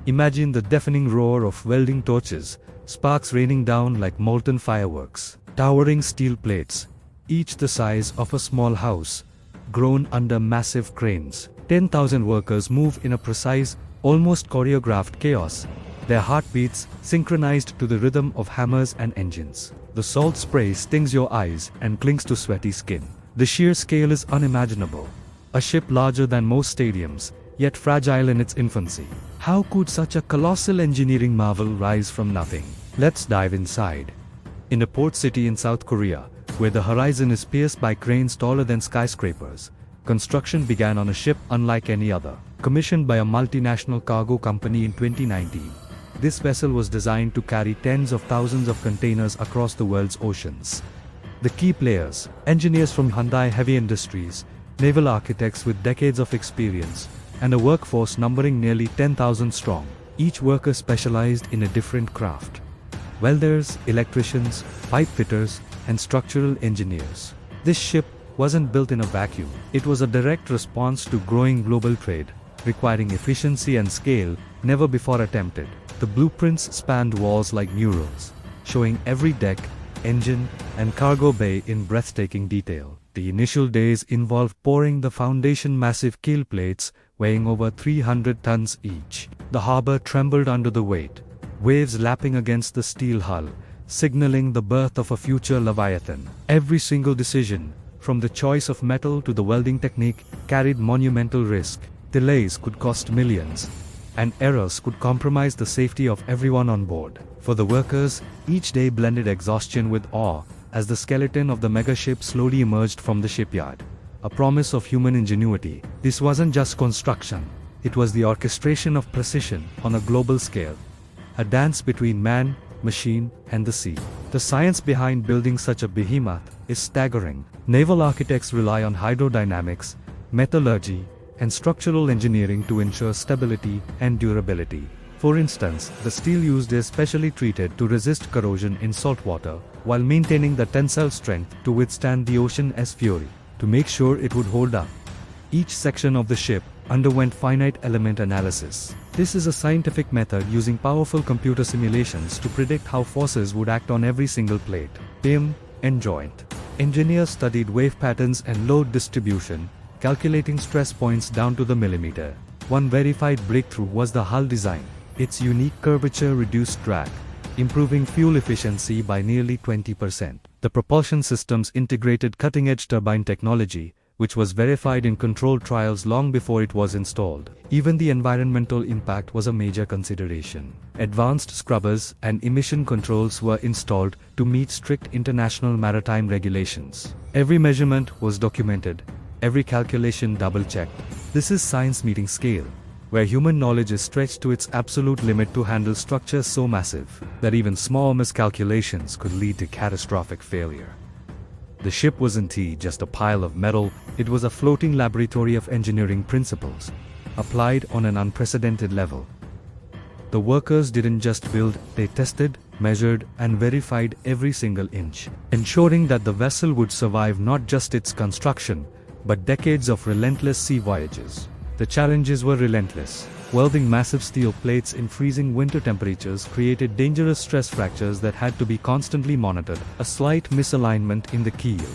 Imagine the deafening roar of welding torches, sparks raining down like molten fireworks. Towering steel plates, each the size of a small house, groan under massive cranes. 10,000 workers move in a precise, almost choreographed chaos, their heartbeats synchronized to the rhythm of hammers and engines. The salt spray stings your eyes and clings to sweaty skin. The sheer scale is unimaginable. A ship larger than most stadiums, yet fragile in its infancy. How could such a colossal engineering marvel rise from nothing? Let's dive inside. In a port city in South Korea, where the horizon is pierced by cranes taller than skyscrapers, construction began on a ship unlike any other. Commissioned by a multinational cargo company in 2019, this vessel was designed to carry tens of thousands of containers across the world's oceans. The key players, engineers from Hyundai Heavy Industries, naval architects with decades of experience, and a workforce numbering nearly 10,000 strong. Each worker specialized in a different craft. Welders, electricians, pipe fitters, and structural engineers. This ship wasn't built in a vacuum. It was a direct response to growing global trade, requiring efficiency and scale never before attempted. The blueprints spanned walls like murals, showing every deck, engine, and cargo bay in breathtaking detail. The initial days involved pouring the foundation massive keel plates, weighing over 300 tons each. The harbor trembled under the weight, waves lapping against the steel hull, signaling the birth of a future Leviathan. Every single decision, from the choice of metal to the welding technique, carried monumental risk. Delays could cost millions, and errors could compromise the safety of everyone on board. For the workers, each day blended exhaustion with awe, as the skeleton of the megaship slowly emerged from the shipyard. A promise of human ingenuity. This wasn't just construction, it was the orchestration of precision on a global scale. A dance between man, machine, and the sea. The science behind building such a behemoth is staggering. Naval architects rely on hydrodynamics, metallurgy, and structural engineering to ensure stability and durability. For instance, the steel used is specially treated to resist corrosion in salt water, while maintaining the tensile strength to withstand the ocean's fury. To make sure it would hold up, each section of the ship underwent finite element analysis. This is a scientific method using powerful computer simulations to predict how forces would act on every single plate, beam, and joint. Engineers studied wave patterns and load distribution, calculating stress points down to the millimeter. One verified breakthrough was the hull design. Its unique curvature reduced drag, improving fuel efficiency by nearly 20%. The propulsion systems integrated cutting-edge turbine technology, which was verified in controlled trials long before it was installed. Even the environmental impact was a major consideration. Advanced scrubbers and emission controls were installed to meet strict international maritime regulations. Every measurement was documented, every calculation double-checked. This is science meeting scale, where human knowledge is stretched to its absolute limit to handle structures so massive that even small miscalculations could lead to catastrophic failure. The ship wasn't just a pile of metal, it was a floating laboratory of engineering principles, applied on an unprecedented level. The workers didn't just build, they tested, measured, and verified every single inch, ensuring that the vessel would survive not just its construction, but decades of relentless sea voyages. The challenges were relentless. Welding massive steel plates in freezing winter temperatures created dangerous stress fractures that had to be constantly monitored. A slight misalignment in the keel,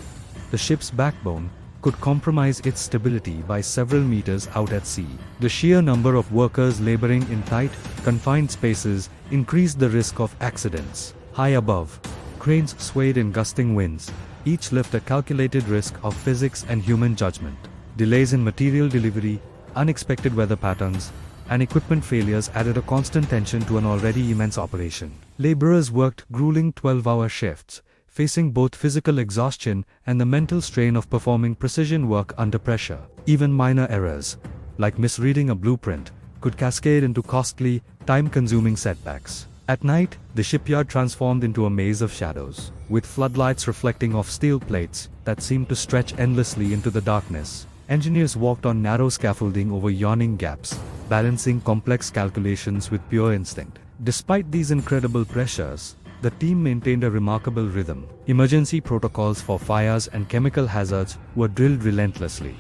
the ship's backbone, could compromise its stability by several meters out at sea. The sheer number of workers laboring in tight, confined spaces increased the risk of accidents. High above, cranes swayed in gusting winds, each lift a calculated risk of physics and human judgment. Delays in material delivery, unexpected weather patterns, and equipment failures added a constant tension to an already immense operation. Laborers worked grueling 12-hour shifts, facing both physical exhaustion and the mental strain of performing precision work under pressure. Even minor errors, like misreading a blueprint, could cascade into costly, time-consuming setbacks. At night, the shipyard transformed into a maze of shadows, with floodlights reflecting off steel plates that seemed to stretch endlessly into the darkness. Engineers walked on narrow scaffolding over yawning gaps, balancing complex calculations with pure instinct. Despite these incredible pressures, the team maintained a remarkable rhythm. Emergency protocols for fires and chemical hazards were drilled relentlessly.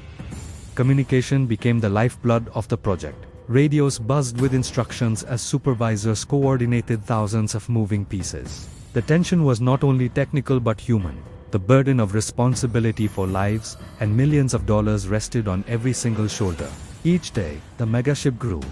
Communication became the lifeblood of the project. Radios buzzed with instructions as supervisors coordinated thousands of moving pieces. The tension was not only technical but human. The burden of responsibility for lives and millions of dollars rested on every single shoulder. Each day, the megaship grew.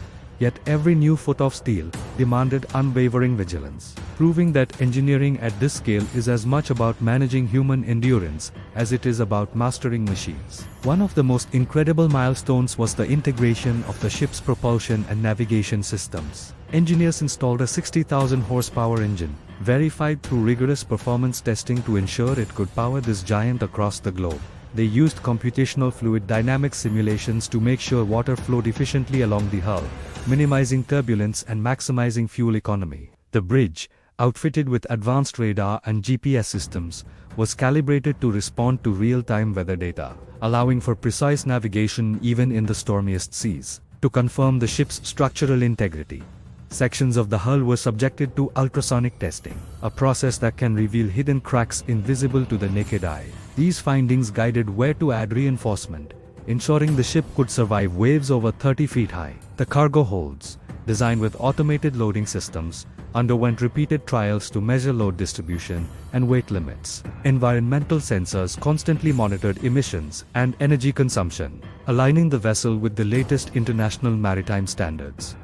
Yet every new foot of steel demanded unwavering vigilance, proving that engineering at this scale is as much about managing human endurance as it is about mastering machines. One of the most incredible milestones was the integration of the ship's propulsion and navigation systems. Engineers installed a 60,000 horsepower engine, verified through rigorous performance testing to ensure it could power this giant across the globe. They used computational fluid dynamics simulations to make sure water flowed efficiently along the hull, minimizing turbulence and maximizing fuel economy. The bridge, outfitted with advanced radar and GPS systems, was calibrated to respond to real-time weather data, allowing for precise navigation even in the stormiest seas. To confirm the ship's structural integrity, sections of the hull were subjected to ultrasonic testing, a process that can reveal hidden cracks invisible to the naked eye. These findings guided where to add reinforcement, ensuring the ship could survive waves over 30 feet high. The cargo holds, designed with automated loading systems, underwent repeated trials to measure load distribution and weight limits. Environmental sensors constantly monitored emissions and energy consumption, aligning the vessel with the latest international maritime standards.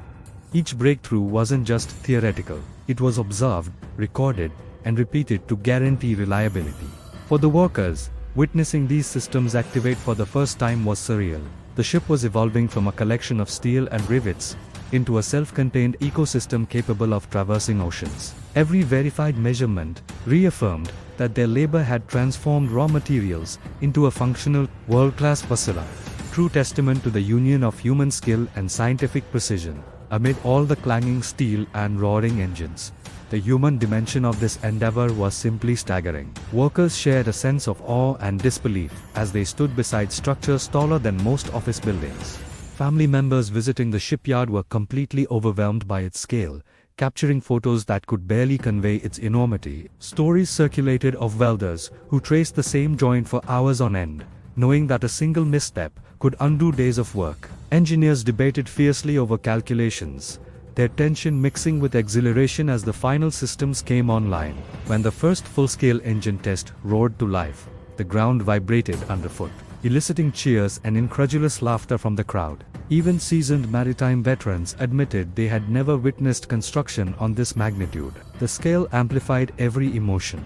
Each breakthrough wasn't just theoretical, it was observed, recorded, and repeated to guarantee reliability. For the workers, witnessing these systems activate for the first time was surreal. The ship was evolving from a collection of steel and rivets into a self-contained ecosystem capable of traversing oceans. Every verified measurement reaffirmed that their labor had transformed raw materials into a functional, world-class facility. True testament to the union of human skill and scientific precision. Amid all the clanging steel and roaring engines, the human dimension of this endeavor was simply staggering. Workers shared a sense of awe and disbelief as they stood beside structures taller than most office buildings. Family members visiting the shipyard were completely overwhelmed by its scale, capturing photos that could barely convey its enormity. Stories circulated of welders who traced the same joint for hours on end, knowing that a single misstep could undo days of work. Engineers debated fiercely over calculations, their tension mixing with exhilaration as the final systems came online. When the first full-scale engine test roared to life, the ground vibrated underfoot, eliciting cheers and incredulous laughter from the crowd. Even seasoned maritime veterans admitted they had never witnessed construction on this magnitude. The scale amplified every emotion.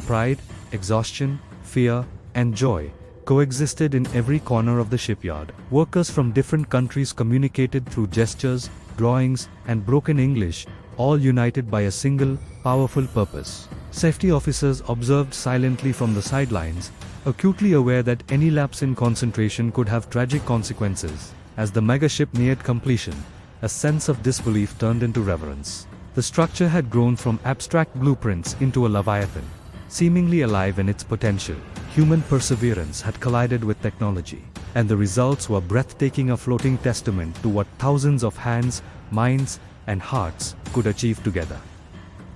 Pride, exhaustion, fear, and joy coexisted in every corner of the shipyard. Workers from different countries communicated through gestures, drawings, and broken English, all united by a single, powerful purpose. Safety officers observed silently from the sidelines, acutely aware that any lapse in concentration could have tragic consequences. As the megaship neared completion, a sense of disbelief turned into reverence. The structure had grown from abstract blueprints into a leviathan, seemingly alive in its potential. Human perseverance had collided with technology, and the results were breathtaking, a floating testament to what thousands of hands, minds, and hearts could achieve together.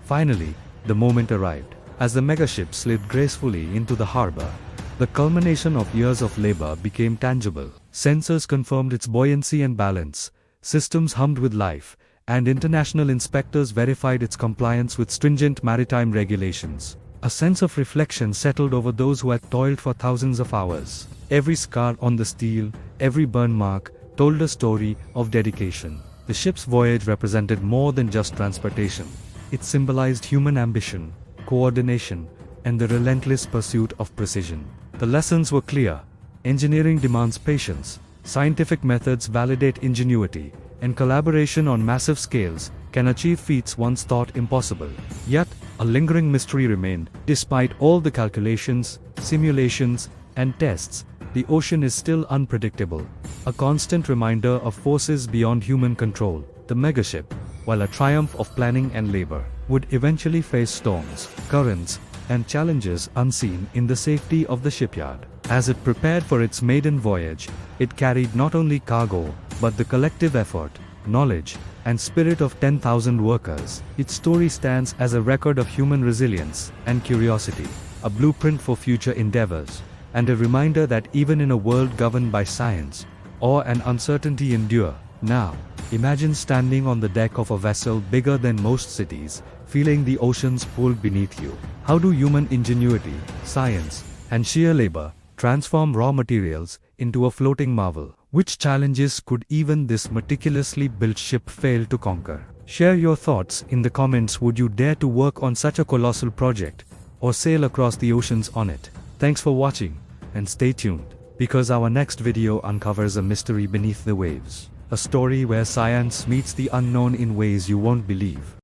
Finally, the moment arrived. As the megaship slid gracefully into the harbor, the culmination of years of labor became tangible. Sensors confirmed its buoyancy and balance, systems hummed with life, and international inspectors verified its compliance with stringent maritime regulations. A sense of reflection settled over those who had toiled for thousands of hours. Every scar on the steel, every burn mark, told a story of dedication. The ship's voyage represented more than just transportation. It symbolized human ambition, coordination, and the relentless pursuit of precision. The lessons were clear. Engineering demands patience, scientific methods validate ingenuity, and collaboration on massive scales can achieve feats once thought impossible. Yet, a lingering mystery remained. Despite all the calculations, simulations, and tests, the ocean is still unpredictable, a constant reminder of forces beyond human control. The megaship, while a triumph of planning and labor, would eventually face storms, currents, and challenges unseen in the safety of the shipyard. As it prepared for its maiden voyage, it carried not only cargo, but the collective effort, knowledge, and spirit of 10,000 workers. Its story stands as a record of human resilience and curiosity, a blueprint for future endeavors, and a reminder that even in a world governed by science, awe and uncertainty endure. Now, Imagine standing on the deck of a vessel bigger than most cities, feeling the oceans pull beneath you. How do human ingenuity, science, and sheer labor transform raw materials into a floating marvel? Which challenges could even this meticulously built ship fail to conquer? Share your thoughts in the comments. Would you dare to work on such a colossal project, or sail across the oceans on it? Thanks for watching, and stay tuned, because our next video uncovers a mystery beneath the waves. A story where science meets the unknown in ways you won't believe.